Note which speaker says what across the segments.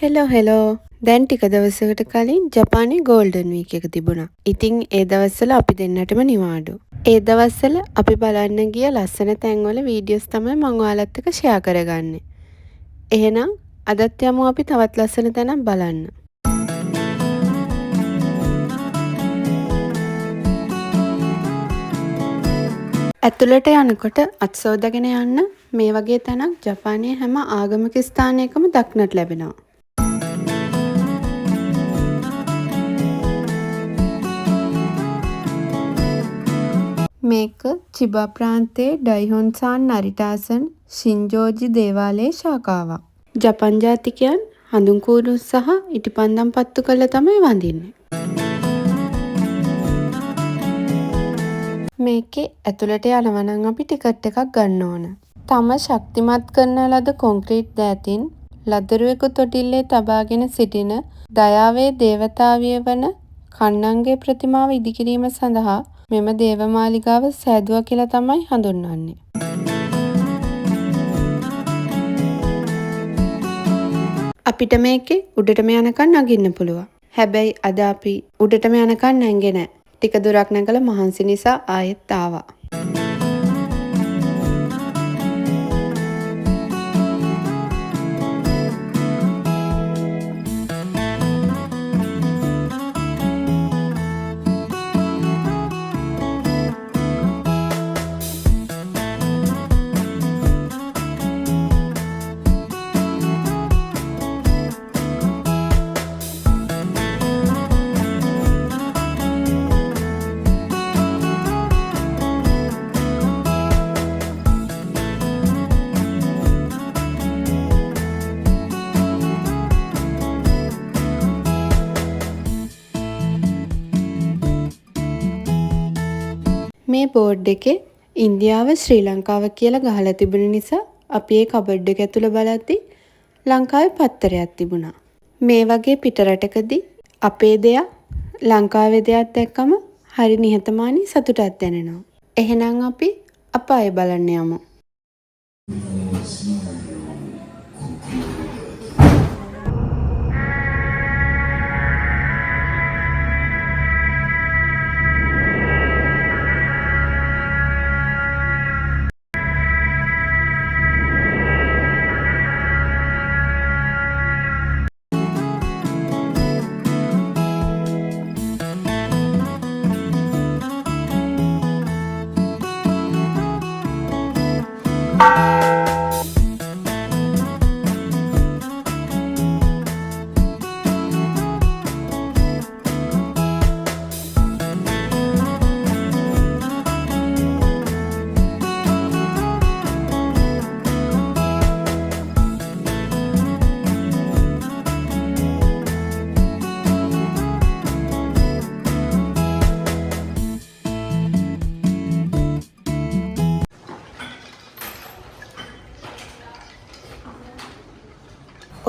Speaker 1: Hello දැන් ටික දවසකට කලින් ජපානයේ ගෝල්ඩන් වීක් එක තිබුණා. ඉතින් ඒ දවස්වල අපි දෙන්නටම නිවාඩු. ඒ දවස්වල අපි බලන්න ගිය ලස්සන තැන්වල වීඩියෝස් තමයි මම ඔයාලත් එක්ක ෂෙයා කරගන්නේ. එහෙනම් අදත් යමු අපි තවත් ලස්සන තැනක් බලන්න. ඇතුළට යනකොට අත් සෝදාගෙන යන්න මේ වගේ තැනක් ජපානයේ හැම ආගමික ස්ථානයකම දක්නට ලැබෙනවා. මේක චිබා ප්‍රාන්තයේ ඩයිහොන්සාන් නරිටාසන් shinshu-ji දේවාලයේ ශාඛාවක්. ජපන් ජාතිකයන් හඳුන් කූරු සහ ඉටිපන්දම් පත්තු කරලා තමයි වඳින්නේ. මේකේ ඇතුළට යනවා නම් අපි ටිකට් එකක් ගන්න ඕන. තම ශක්තිමත් කරන ලද කොන්ක්‍රීට් දෑතින් ලදරුවෙකු තොටිල්ලේ තබාගෙන සිටින දයාවේ දේවතාවිය වන කන්නන්ගේ ප්‍රතිමාව ඉදිකිරීම සඳහා මෙම දේවමාලිගාව සෑදුවා කියලා තමයි හඳුන්වන්නේ. අපිට මේකේ උඩටම යනකන් නගින්න පුළුවන්. හැබැයි අද අපි උඩටම යනකන් නැංගේ නැහැ. ටික දුරක් නැගලා මහන්සි නිසා ආයෙත් ආවා. මේ බෝඩ් එකේ ඉන්දියාව ශ්‍රී ලංකාව කියලා ගහලා තිබුණ නිසා අපි ඒ කබඩ් එක ඇතුළ බලද්දි ලංකාවේ පත්තරයක් තිබුණා. මේ වගේ පිටරටකදී අපේ දෙයක් ලංකාවේ දෙයක් දැක්කම හරි නිහතමානී සතුටක් දැනෙනවා. එහෙනම් අපි අපාය බලන්න යමු.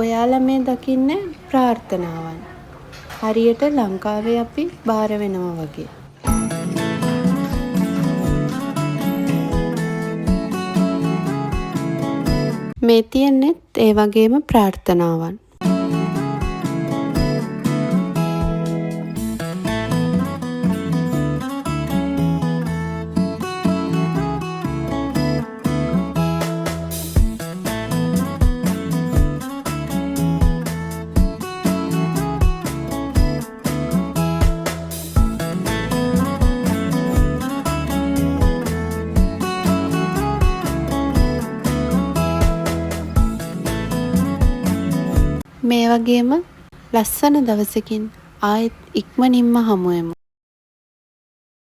Speaker 1: ඔයාලා මේ දකින්නේ ප්‍රාර්ථනාවන්. හරියට ලංකාවේ අපි බාර වෙනවා වගේ. මේ තියෙන්නේත් ඒ වගේම ප්‍රාර්ථනාවන්. මේ වගේම ලස්සන දවසකින් ආයෙත් ඉක්මනින්ම හමු වෙමු.